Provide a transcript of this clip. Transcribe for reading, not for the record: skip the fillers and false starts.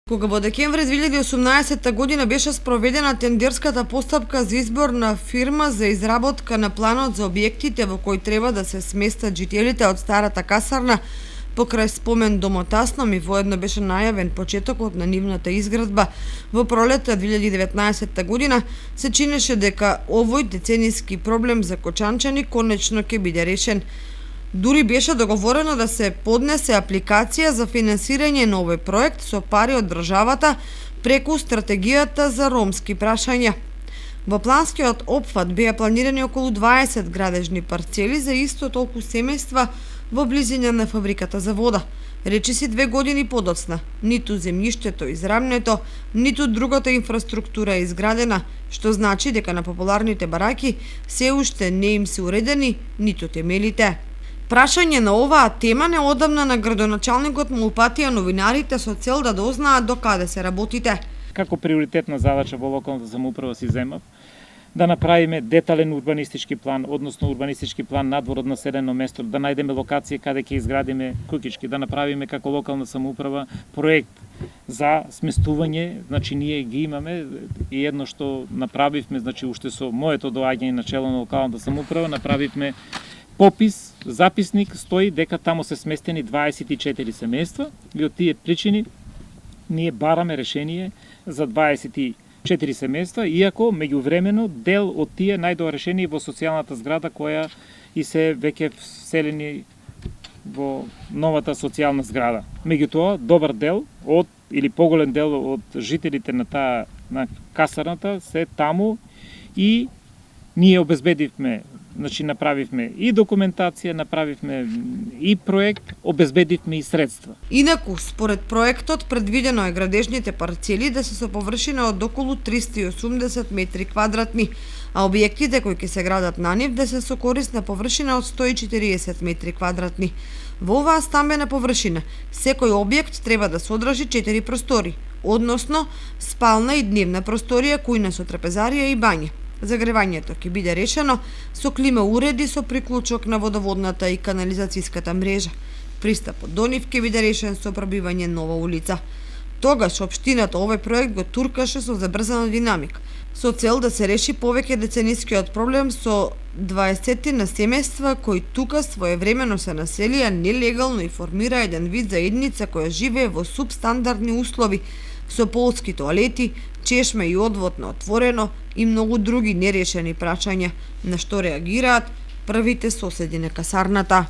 Кога во декември 2018 година беше спроведена тендерската постапка за избор на фирма за изработка на планот за објектите во кои треба да се сместат жителите од старата касарна, покрај спомен домотасном и воедно беше најавен почетокот на нивната изградба во пролетта 2019 година, се чинеше дека овој децениски проблем за кочанчани конечно ќе биде решен. Дури беше договорено да се поднесе апликација за финансирање на овој проект со пари од државата преку стратегијата за ромски прашања. Во планскиот опфат беа планирани околу 20 градежни парцели за исто толку семејства во близина на фабриката за вода. Речиси 2 години подоцна, ниту земјиштето израмнето, ниту другата инфраструктура е изградена, што значи дека на популарните бараки се уште не им се уредени ниту темелите. Прашање на оваа тема неодамна на градоначалникот му упатија новинарите со цел да дознаат до каде се работите. Како приоритетна задача во локалната самоуправа си земав да направиме детален урбанистички план, односно урбанистички план надвор од населено место, да најдеме локација каде ќе изградиме куќички, да направиме како локална самоуправа проект за сместување, значи ние ги имаме и едно што направивме, значи уште со моето доаѓање на чело на локалната самоуправа, направивме попис, записник, стои дека таму се сместени 24 семејства и од тие причини ние бараме решение за 24 семејства, иако меѓувремено дел од тие најдоа решение во социјалната зграда која и се веќе вселени во новата социјална зграда. Меѓутоа, добар дел од или поголем дел од жителите на касарната се таму и ние обезбедивме, значи направивме и документација, направивме и проект, обезбедивме и средства. Инаку, според проектот, предвидено е градежните парцели да се со површина од околу 380 метри квадратни, а објектите кои ќе се градат на нив да се со корисна површина од 140 метри квадратни. Во оваа стамбена површина, секој објект треба да содржи 4 простори, односно спална и дневна просторија, кујна со трапезарија и бања. Загревањето ќе биде решено со клима уреди со приклучок на водоводната и канализацијската мрежа. Пристапот до нив ќе биде решен со пробивање нова улица. Тогаш општината овој проект го туркаше со забрзана динамика, со цел да се реши повеќе деценискиот проблем со 20 на семејства кои тука своевремено се населија нелегално и формира еден вид заедница која живее во субстандардни услови, со полски тоалети, чешма и одвод на отворено и многу други нерешени прашања, на што реагираат првите соседи на касарната.